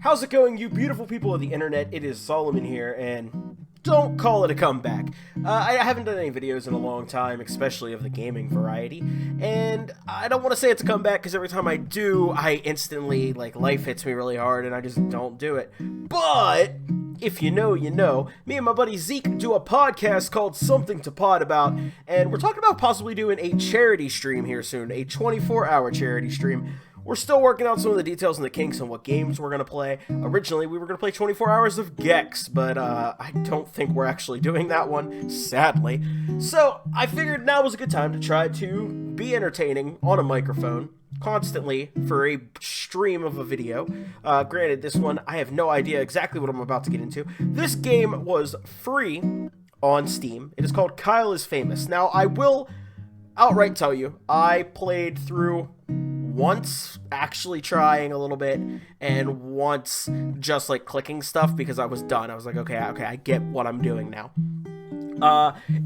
How's it going, you beautiful people of the internet? It is Solomon here, and don't call it a comeback. I haven't done any videos in a long time, especially of the gaming variety, and I don't want to say it's a comeback because every time I do, I instantly, life hits me really hard and I just don't do it. But if you know, you know. Me and my buddy Zeke do a podcast called Something to Pod About, and we're talking about possibly doing a charity stream here soon, a 24-hour charity stream. We're still working out some of the details and the kinks on what games we're going to play. Originally, we were going to play 24 hours of Gex, but I don't think we're actually doing that one, sadly. So I figured now was a good time to try to be entertaining on a microphone constantly for a stream of a video. Granted, this one, I have no idea exactly what I'm about to get into. This game was free on Steam. It is called Kyle is Famous. Now, I will outright tell you, I played through once actually trying a little bit and once just clicking stuff because I was done. I was like, okay, I get what I'm doing now.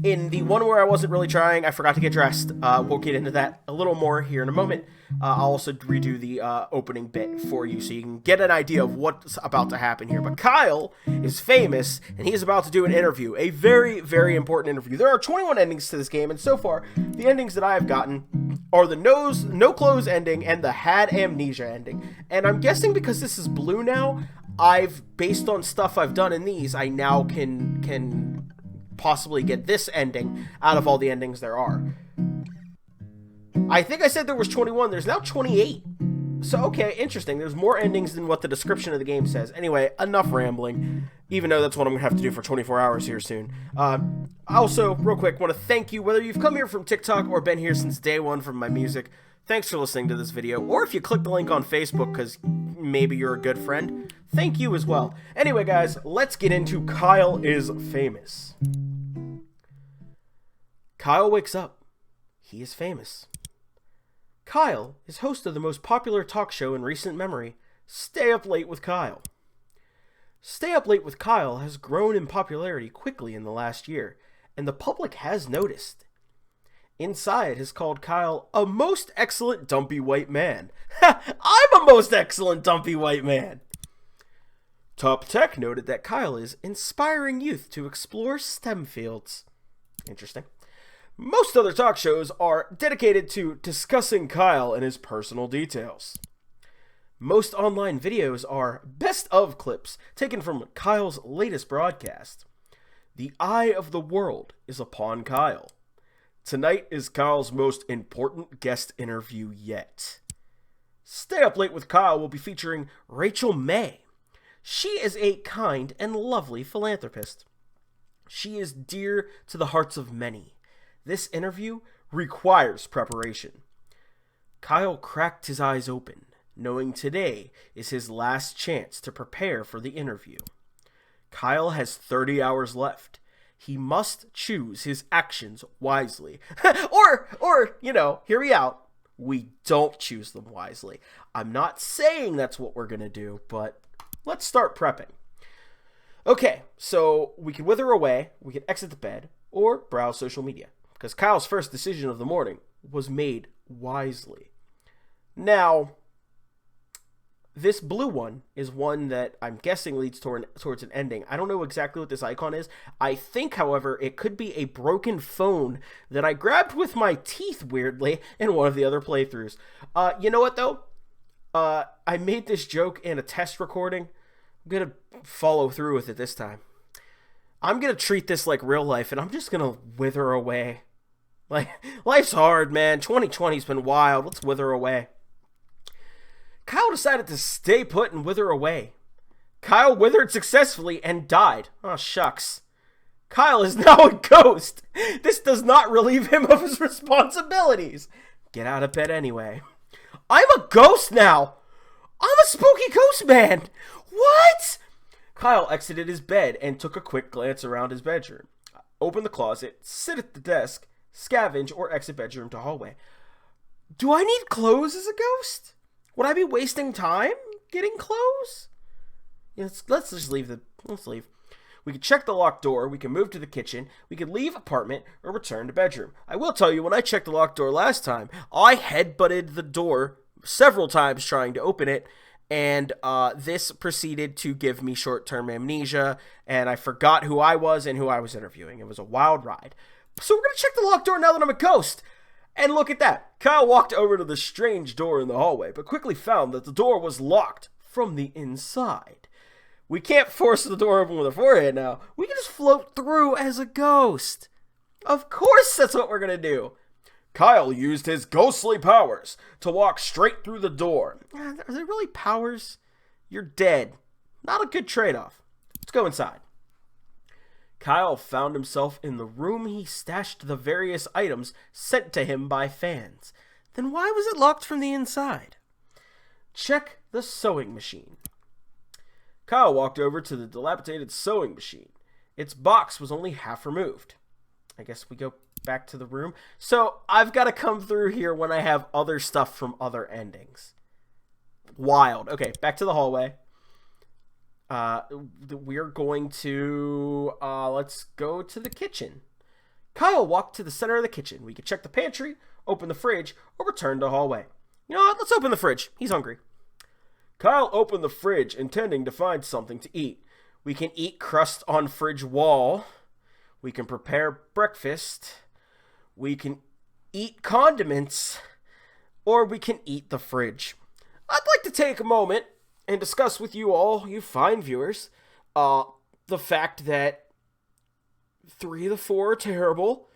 In the one where I wasn't really trying, I forgot to get dressed. We'll get into that a little more here in a moment. I'll also redo the opening bit for you so you can get an idea of what's about to happen here. But Kyle is famous, and he is about to do an interview, a very, very important interview. There are 21 endings to this game, and so far, the endings that I have gotten are the no clothes ending and the had amnesia ending. And I'm guessing because this is blue now, based on stuff I've done in these, I now can possibly get this ending out of all the endings there are. I think I said there was 21. There's now 28. So, okay, interesting. There's more endings than what the description of the game says. Anyway, enough rambling, even though that's what I'm going to have to do for 24 hours here soon. Also, real quick, want to thank you, whether you've come here from TikTok or been here since day one from my music. Thanks for listening to this video. Or if you click the link on Facebook because maybe you're a good friend, thank you as well. Anyway, guys, let's get into Kyle is Famous. Kyle wakes up. He is famous. Kyle is host of the most popular talk show in recent memory, Stay Up Late with Kyle. Stay Up Late with Kyle has grown in popularity quickly in the last year, and the public has noticed. Inside has called Kyle a most excellent dumpy white man. I'm a most excellent dumpy white man. Top Tech noted that Kyle is inspiring youth to explore STEM fields. Interesting. Most other talk shows are dedicated to discussing Kyle and his personal details. Most online videos are best of clips taken from Kyle's latest broadcast. The eye of the world is upon Kyle. Tonight is Kyle's most important guest interview yet. Stay Up Late with Kyle will be featuring Rachel May. She is a kind and lovely philanthropist. She is dear to the hearts of many. This interview requires preparation. Kyle cracked his eyes open, knowing today is his last chance to prepare for the interview. Kyle has 30 hours left. He must choose his actions wisely. or, hear me out. We don't choose them wisely. I'm not saying that's what we're going to do, but let's start prepping. Okay, so we could wither away, we could exit the bed, or browse social media. Because Kyle's first decision of the morning was made wisely. Now, this blue one is one that I'm guessing leads towards an ending. I don't know exactly what this icon is. I think, however, it could be a broken phone that I grabbed with my teeth, weirdly, in one of the other playthroughs. You know what, though? I made this joke in a test recording. I'm going to follow through with it this time. I'm going to treat this like real life, and I'm just going to wither away. Life's hard, man. 2020's been wild. Let's wither away. Kyle decided to stay put and wither away. Kyle withered successfully and died. Oh, shucks. Kyle is now a ghost. This does not relieve him of his responsibilities. Get out of bed anyway. I'm a ghost now. I'm a spooky ghost man. What? Kyle exited his bed and took a quick glance around his bedroom. Open the closet, sit at the desk, scavenge, or exit bedroom to hallway. Do I need clothes as a ghost? Would I be wasting time getting clothes? Let's just leave. Let's leave. We could check the locked door, we can move to the kitchen, we could leave apartment, or return to bedroom. I will tell you, when I checked the locked door last time, I headbutted the door several times trying to open it, And this proceeded to give me short-term amnesia, and I forgot who I was and who I was interviewing. It was a wild ride. So we're going to check the locked door now that I'm a ghost. And look at that. Kyle walked over to the strange door in the hallway, but quickly found that the door was locked from the inside. We can't force the door open with our forehead now. We can just float through as a ghost. Of course that's what we're going to do. Kyle used his ghostly powers to walk straight through the door. Are there really powers? You're dead. Not a good trade-off. Let's go inside. Kyle found himself in the room he stashed the various items sent to him by fans. Then why was it locked from the inside? Check the sewing machine. Kyle walked over to the dilapidated sewing machine. Its box was only half removed. I guess we go back to the room. So I've got to come through here when I have other stuff from other endings. Wild. Okay, back to the hallway. We're going to, let's go to the kitchen. Kyle walked to the center of the kitchen. We could check the pantry, open the fridge, or return to the hallway. You know what? Let's open the fridge. He's hungry. Kyle opened the fridge, intending to find something to eat. We can eat crust on fridge wall. We can prepare breakfast. We can eat condiments. Or we can eat the fridge. I'd like to take a moment and discuss with you all, you fine viewers, the fact that 3 of the 4 are terrible,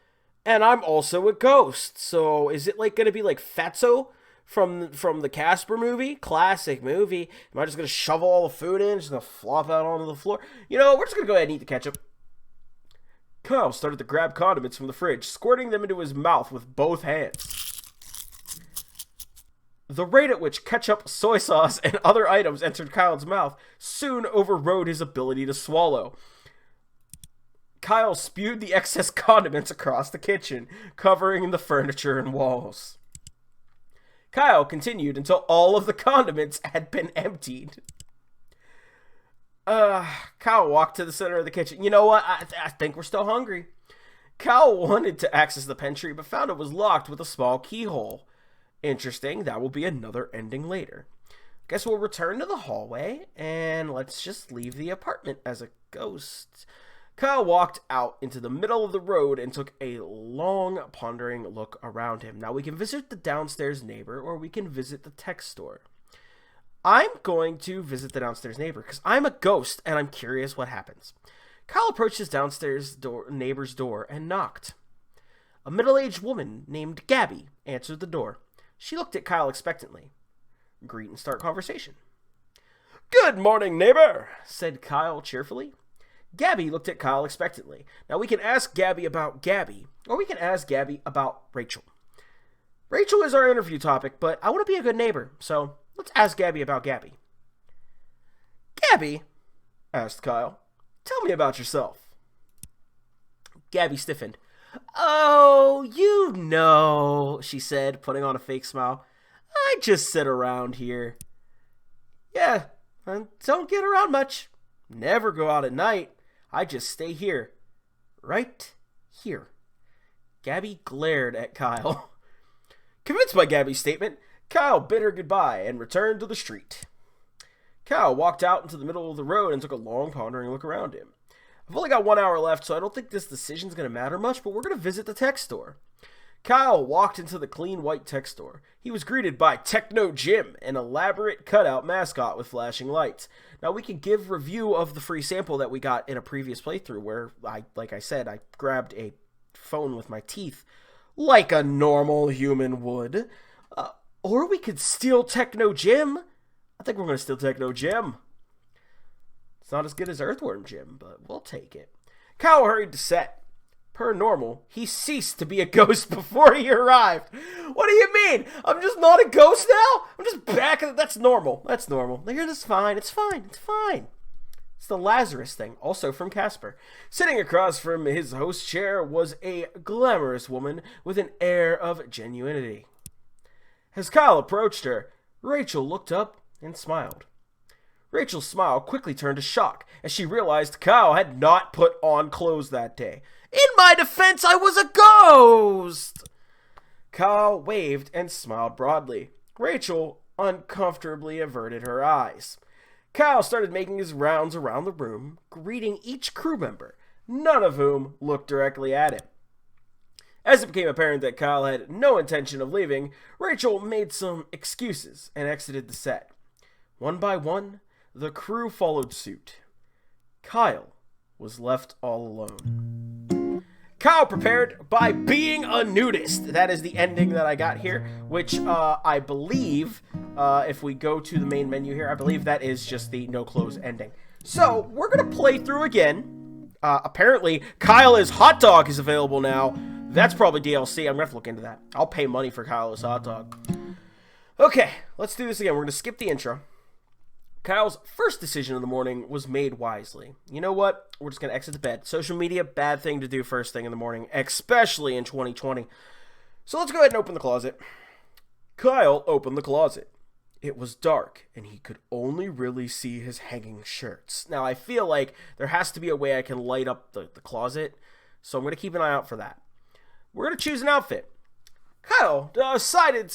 and I'm also a ghost. So is it like going to be like Fatso from the Casper movie? Classic movie. Am I just going to shovel all the food in, just going to flop out onto the floor? You know, we're just going to go ahead and eat the ketchup. Kyle started to grab condiments from the fridge, squirting them into his mouth with both hands. The rate at which ketchup, soy sauce, and other items entered Kyle's mouth soon overrode his ability to swallow. Kyle spewed the excess condiments across the kitchen, covering the furniture and walls. Kyle continued until all of the condiments had been emptied. Kyle walked to the center of the kitchen. You know what? I think we're still hungry. Kyle wanted to access the pantry, but found it was locked with a small keyhole. Interesting. That will be another ending later. Guess we'll return to the hallway, and let's just leave the apartment as a ghost. Kyle walked out into the middle of the road and took a long, pondering look around him. Now, we can visit the downstairs neighbor, or we can visit the tech store. I'm going to visit the downstairs neighbor, because I'm a ghost, and I'm curious what happens. Kyle approached his downstairs neighbor's door and knocked. A middle-aged woman named Gabby answered the door. She looked at Kyle expectantly. Greet and start conversation. "Good morning, neighbor," said Kyle cheerfully. Gabby looked at Kyle expectantly. Now we can ask Gabby about Gabby, or we can ask Gabby about Rachel. Rachel is our interview topic, but I want to be a good neighbor, so let's ask Gabby about Gabby. "Gabby," asked Kyle, "tell me about yourself." Gabby stiffened. "Oh, you know," she said, putting on a fake smile. "I just sit around here." "Yeah, I don't get around much. Never go out at night. I just stay here. Right here." Gabby glared at Kyle. Convinced by Gabby's statement, Kyle bid her goodbye and returned to the street. Kyle walked out into the middle of the road and took a long, pondering look around him. I've only got 1 hour left, so I don't think this decision's going to matter much, but we're going to visit the tech store. Kyle walked into the clean white tech store. He was greeted by Techno Jim, an elaborate cutout mascot with flashing lights. Now we can give review of the free sample that we got in a previous playthrough where, like I said, I grabbed a phone with my teeth like a normal human would. Or we could steal Techno Jim. I think we're going to steal Techno Jim. It's not as good as Earthworm Jim, but we'll take it. Kyle hurried to set. Per normal, he ceased to be a ghost before he arrived. What do you mean? I'm just not a ghost now? I'm just back. That's normal. That's normal. Here, that's fine. It's fine. It's fine. It's the Lazarus thing, also from Casper. Sitting across from his host chair was a glamorous woman with an air of genuinity. As Kyle approached her, Rachel looked up and smiled. Rachel's smile quickly turned to shock as she realized Kyle had not put on clothes that day. "In my defense, I was a ghost!" Kyle waved and smiled broadly. Rachel uncomfortably averted her eyes. Kyle started making his rounds around the room, greeting each crew member, none of whom looked directly at him. As it became apparent that Kyle had no intention of leaving, Rachel made some excuses and exited the set. One by one, the crew followed suit. Kyle was left all alone. Kyle prepared by being a nudist. That is the ending that I got here, which I believe, if we go to the main menu here, I believe that is just the no clothes ending. So, we're going to play through again. Apparently, Kyle's hot dog is available now. That's probably DLC. I'm going to have to look into that. I'll pay money for Kyle's hot dog. Okay, let's do this again. We're going to skip the intro. Kyle's first decision in the morning was made wisely. You know what? We're just going to exit the bed. Social media, bad thing to do first thing in the morning, especially in 2020. So let's go ahead and open the closet. Kyle opened the closet. It was dark, and he could only really see his hanging shirts. Now, I feel like there has to be a way I can light up the closet, so I'm going to keep an eye out for that. We're going to choose an outfit. Kyle decided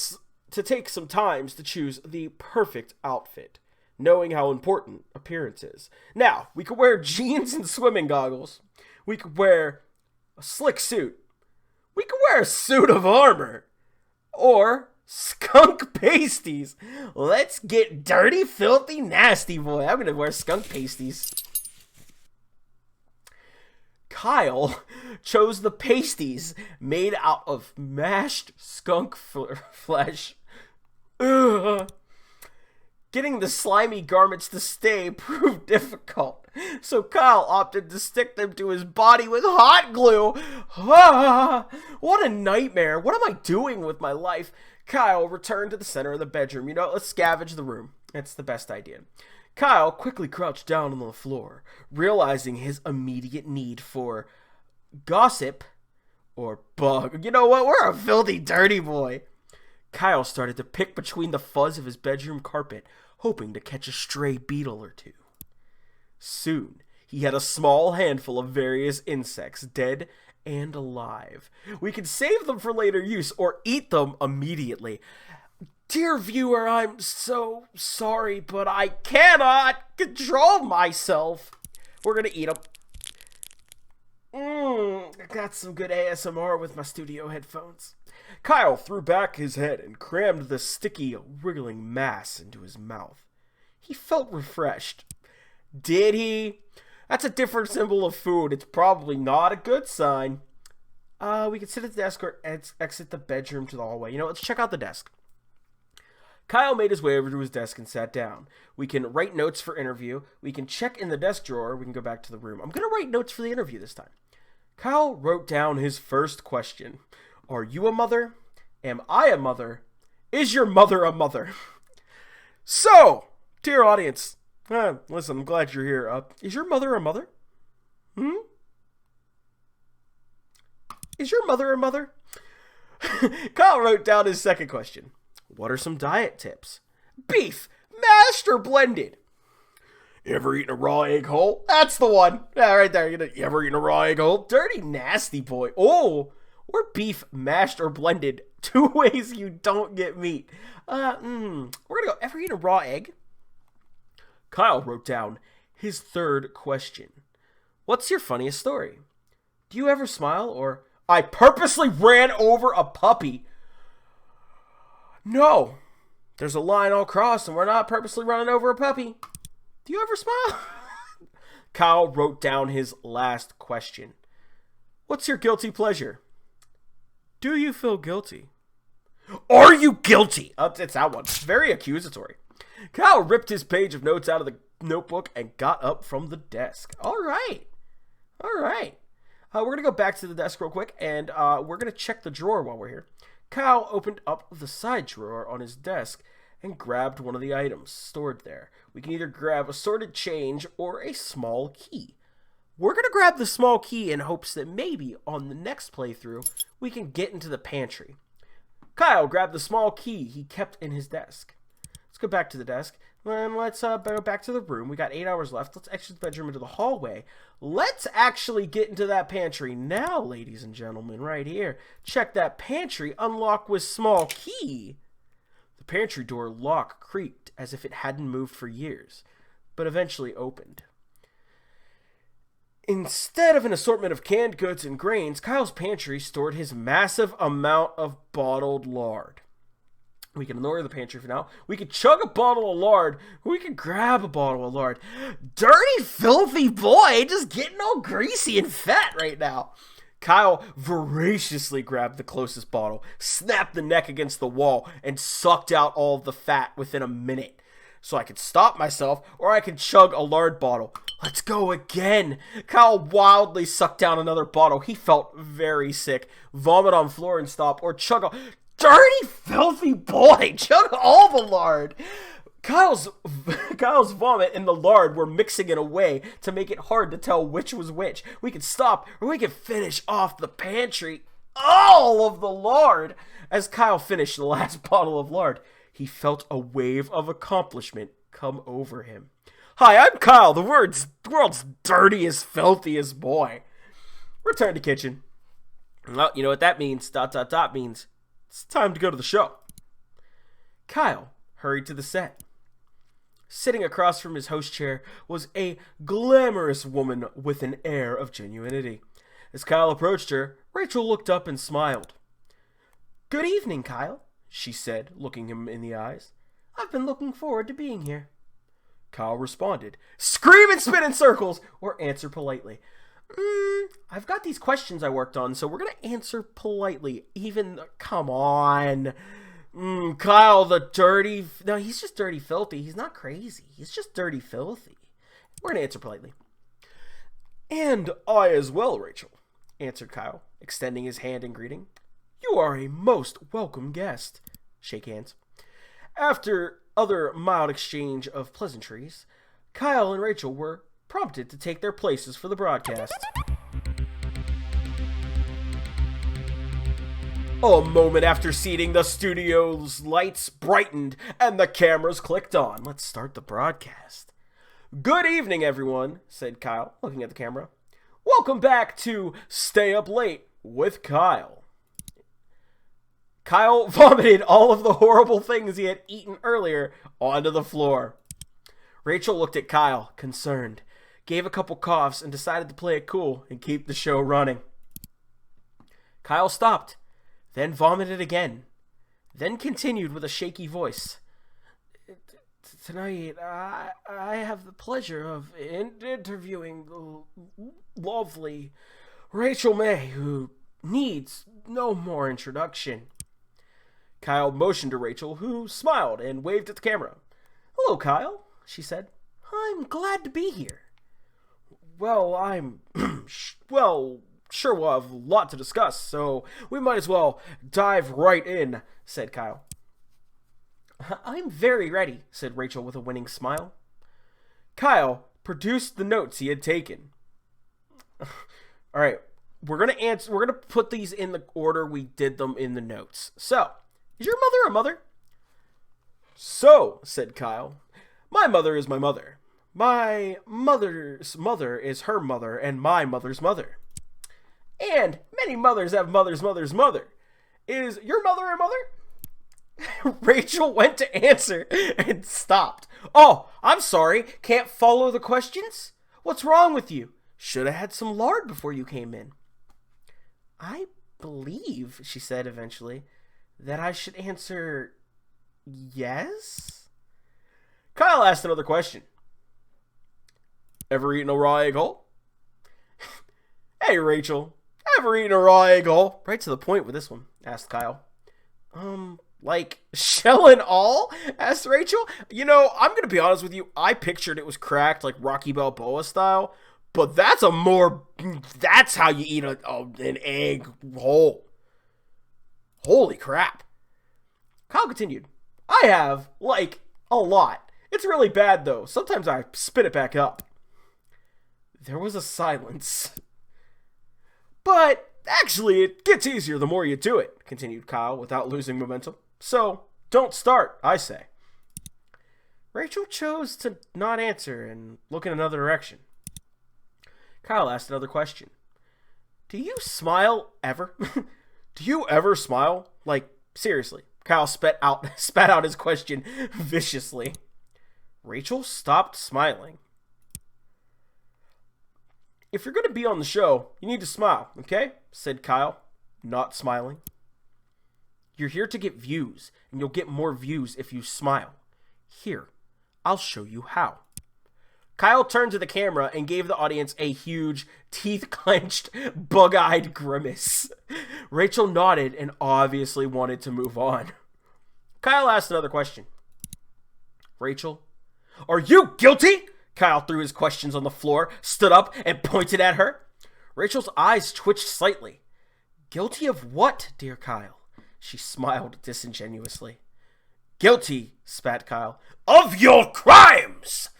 to take some time to choose the perfect outfit, knowing how important appearance is. Now, we could wear jeans and swimming goggles. We could wear a slick suit. We could wear a suit of armor. Or skunk pasties. Let's get dirty, filthy, nasty, boy. I'm going to wear skunk pasties. Kyle chose the pasties made out of mashed skunk flesh. Ugh. Getting the slimy garments to stay proved difficult, so Kyle opted to stick them to his body with hot glue. Ah, what a nightmare. What am I doing with my life? Kyle returned to the center of the bedroom. You know, let's scavenge the room. That's the best idea. Kyle quickly crouched down on the floor, realizing his immediate need for gossip or bug. You know what? We're a filthy, dirty boy. Kyle started to pick between the fuzz of his bedroom carpet, hoping to catch a stray beetle or two. Soon, he had a small handful of various insects, dead and alive. We could save them for later use or eat them immediately. Dear viewer, I'm so sorry, but I cannot control myself. We're gonna eat them. I got some good ASMR with my studio headphones. Kyle threw back his head and crammed the sticky, wriggling mass into his mouth. He felt refreshed. Did he? That's a different symbol of food. It's probably not a good sign. We can sit at the desk or exit the bedroom to the hallway. You know, let's check out the desk. Kyle made his way over to his desk and sat down. We can write notes for interview. We can check in the desk drawer. We can go back to the room. I'm going to write notes for the interview this time. Kyle wrote down his first question. Are you a mother? Am I a mother? Is your mother a mother? So, dear audience, listen, I'm glad you're here. Is your mother a mother? Is your mother a mother? Kyle wrote down his second question. What are some diet tips? Beef, mashed or blended? You ever eaten a raw egg whole? That's the one. Yeah, right there. You ever eaten a raw egg whole? Dirty, nasty boy. Oh, or beef, mashed or blended. 2 ways you don't get meat. We're going to go, ever eaten a raw egg? Kyle wrote down his third question. What's your funniest story? Do you ever smile? Or, I purposely ran over a puppy. No, there's a line all crossed and we're not purposely running over a puppy. Do you ever smile? Kyle wrote down his last question. What's your guilty pleasure? Do you feel guilty? Are you guilty? It's that one. Very accusatory. Kyle ripped his page of notes out of the notebook and got up from the desk. All right. We're going to go back to the desk real quick and we're going to check the drawer while we're here. Kyle opened up the side drawer on his desk and grabbed one of the items stored there. We can either grab assorted change or a small key. We're going to grab the small key in hopes that maybe on the next playthrough we can get into the pantry. Kyle grabbed the small key he kept in his desk. Let's go back to the desk and let's go back to the room. We got 8 hours left. Let's exit the bedroom into the hallway. Let's actually get into that pantry now, ladies and gentlemen, right here. Check that pantry. Unlock with small key. The pantry door lock creaked as if it hadn't moved for years, but eventually opened. Instead of an assortment of canned goods and grains, Kyle's pantry stored his massive amount of bottled lard. We can ignore the pantry for now. We could chug a bottle of lard. We could grab a bottle of lard. Dirty, filthy boy, just getting all greasy and fat right now. Kyle voraciously grabbed the closest bottle, snapped the neck against the wall, and sucked out all of the fat within a minute. So I could stop myself, or I could chug a lard bottle. Let's go again. Kyle wildly sucked down another bottle. He felt very sick. Vomit on floor and stop, or chug a... Dirty, filthy boy! Chug all the lard! Kyle's vomit and the lard were mixing in a way to make it hard to tell which was which. We could stop, or we could finish off the pantry. All of the lard! As Kyle finished the last bottle of lard, he felt a wave of accomplishment come over him. Hi, I'm Kyle, the world's dirtiest, filthiest boy. Return to kitchen. Well, you know what that means. ... means it's time to go to the show. Kyle hurried to the set. Sitting across from his host chair was a glamorous woman with an air of genuinity. As Kyle approached her, Rachel looked up and smiled. Good evening, Kyle, she said, looking him in the eyes. I've been looking forward to being here. Kyle responded, scream and spin in circles, or answer politely. I've got these questions I worked on, so we're going to answer politely. Come on. Kyle, the dirty... No, he's just dirty filthy. He's not crazy. He's just dirty filthy. We're going to answer politely. And I as well, Rachel, answered Kyle, extending his hand in greeting. You are a most welcome guest. Shake hands. After other mild exchange of pleasantries, Kyle and Rachel were prompted to take their places for the broadcast. A moment after seating, the studio's lights brightened and the cameras clicked on. Let's start the broadcast. Good evening, everyone, said Kyle, looking at the camera. Welcome back to Stay Up Late with Kyle. Kyle vomited all of the horrible things he had eaten earlier onto the floor. Rachel looked at Kyle, concerned, gave a couple coughs, and decided to play it cool and keep the show running. Kyle stopped, then vomited again, then continued with a shaky voice. Tonight, I have the pleasure of interviewing the lovely Rachel May, who needs no more introduction. Kyle motioned to Rachel, who smiled and waved at the camera. Hello, Kyle, she said. I'm glad to be here. Well, sure we'll have a lot to discuss, so we might as well dive right in, said Kyle. I'm very ready, said Rachel with a winning smile. Kyle produced the notes he had taken. All right, we're gonna put these in the order we did them in the notes. So, is your mother a mother? So, said Kyle, my mother is my mother. My mother's mother is her mother, and my mother's mother. And many mothers have mother's mother's mother. Is your mother a mother? Rachel went to answer and stopped. Oh, I'm sorry. Can't follow the questions? What's wrong with you? Should have had some lard before you came in. I believe, she said eventually, that I should answer yes? Kyle asked another question. Ever eaten a raw egg whole? Hey, Rachel. Ever eaten a raw egg whole? Right to the point with this one, asked Kyle. Like shell and all? Asked Rachel. You know, I'm going to be honest with you. I pictured it was cracked like Rocky Balboa style. But that's how you eat an egg whole. Holy crap. Kyle continued. I have, like, a lot. It's really bad, though. Sometimes I spit it back up. There was a silence. But actually, it gets easier the more you do it, continued Kyle without losing momentum. So, don't start, I say. Rachel chose to not answer and look in another direction. Kyle asked another question. Do you smile ever? Do you ever smile? Like, seriously. Kyle spat out his question viciously. Rachel stopped smiling. If you're going to be on the show, you need to smile, okay? Said Kyle, not smiling. You're here to get views, and you'll get more views if you smile. Here, I'll show you how. Kyle turned to the camera and gave the audience a huge, teeth-clenched, bug-eyed grimace. Rachel nodded and obviously wanted to move on. Kyle asked another question. Rachel, are you guilty? Kyle threw his questions on the floor, stood up, and pointed at her. Rachel's eyes twitched slightly. Guilty of what, dear Kyle? She smiled disingenuously. Guilty, spat Kyle, of your crimes!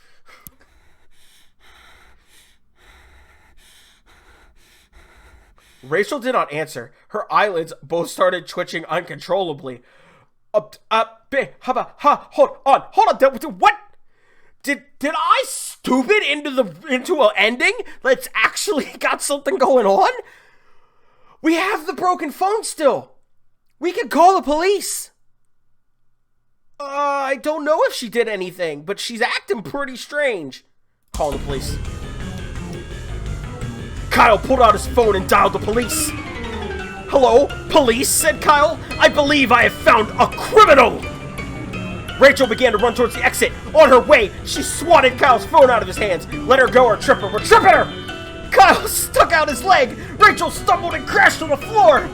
Rachel did not answer. Her eyelids both started twitching uncontrollably. Hold on. What? Did I stupid into an ending that's actually got something going on? We have the broken phone still. We can call the police. I don't know if she did anything, but she's acting pretty strange. Call the police. Kyle pulled out his phone and dialed the police. Hello, police, said Kyle. I believe I have found a criminal. Rachel began to run towards the exit. On her way, she swatted Kyle's phone out of his hands. Let her go or trip her. We're tripping her. Kyle stuck out his leg. Rachel stumbled and crashed on the floor.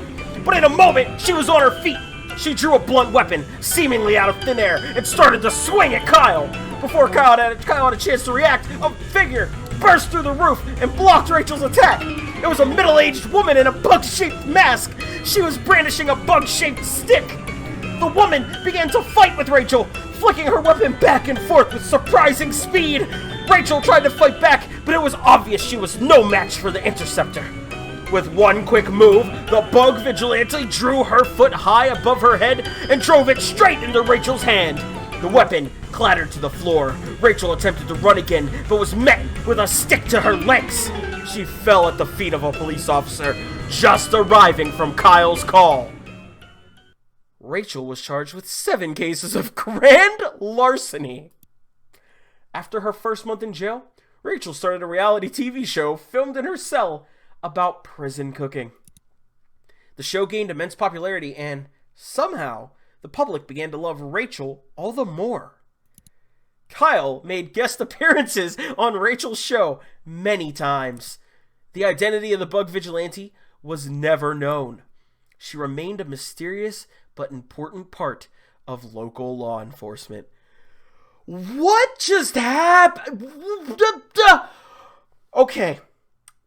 But in a moment, she was on her feet. She drew a blunt weapon, seemingly out of thin air, and started to swing at Kyle. Before Kyle had a chance to react, a figure burst through the roof and blocked Rachel's attack. It was a middle-aged woman in a bug-shaped mask. She was brandishing a bug-shaped stick. The woman began to fight with Rachel, flicking her weapon back and forth with surprising speed. Rachel tried to fight back, but it was obvious she was no match for the interceptor. With one quick move, the bug vigilante drew her foot high above her head and drove it straight into Rachel's hand. The weapon clattered to the floor. Rachel attempted to run again, but was met with a stick to her legs. She fell at the feet of a police officer just arriving from Kyle's call. Rachel was charged with 7 cases of grand larceny. After her first month in jail, Rachel started a reality TV show filmed in her cell about prison cooking. The show gained immense popularity, and somehow the public began to love Rachel all the more. Kyle made guest appearances on Rachel's show many times. The identity of the bug vigilante was never known. She remained a mysterious but important part of local law enforcement. What just happened? Okay,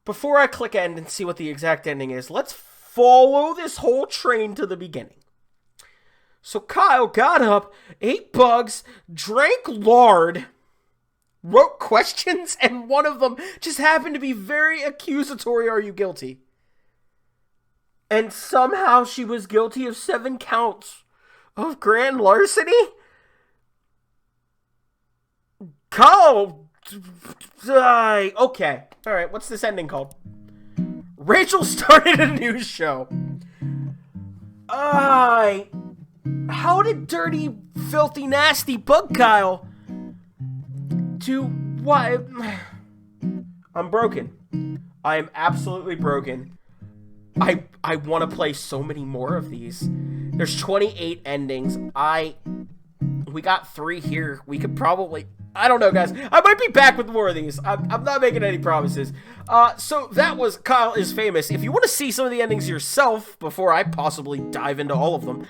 before I click end and see what the exact ending is, let's follow this whole train to the beginning. So Kyle got up, ate bugs, drank lard, wrote questions, and one of them just happened to be very accusatory, are you guilty? And somehow she was guilty of 7 counts of grand larceny? Kyle! Okay. Alright, what's this ending called? Rachel started a new show. How did dirty, filthy, nasty bug Kyle do what? I'm broken. I am absolutely broken. I want to play so many more of these. There's 28 endings. We got 3 here. We could probably... I don't know, guys. I might be back with more of these. I'm not making any promises. So that was Kyle is Famous. If you want to see some of the endings yourself before I possibly dive into all of them,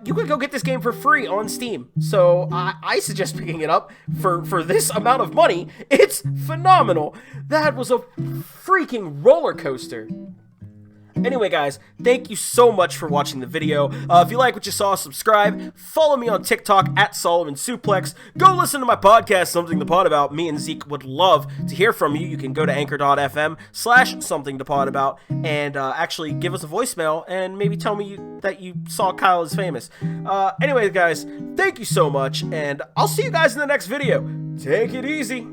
you can go get this game for free on Steam. So I suggest picking it up for this amount of money. It's phenomenal. That was a freaking roller coaster. Anyway, guys, thank you so much for watching the video. If you like what you saw, subscribe. Follow me on TikTok at Solomon Suplex. Go listen to my podcast, Something to Pod About. Me and Zeke would love to hear from you. You can go to anchor.fm/something to pod about and actually give us a voicemail and maybe tell me that you saw Kyle is Famous. Anyway, guys, thank you so much, and I'll see you guys in the next video. Take it easy.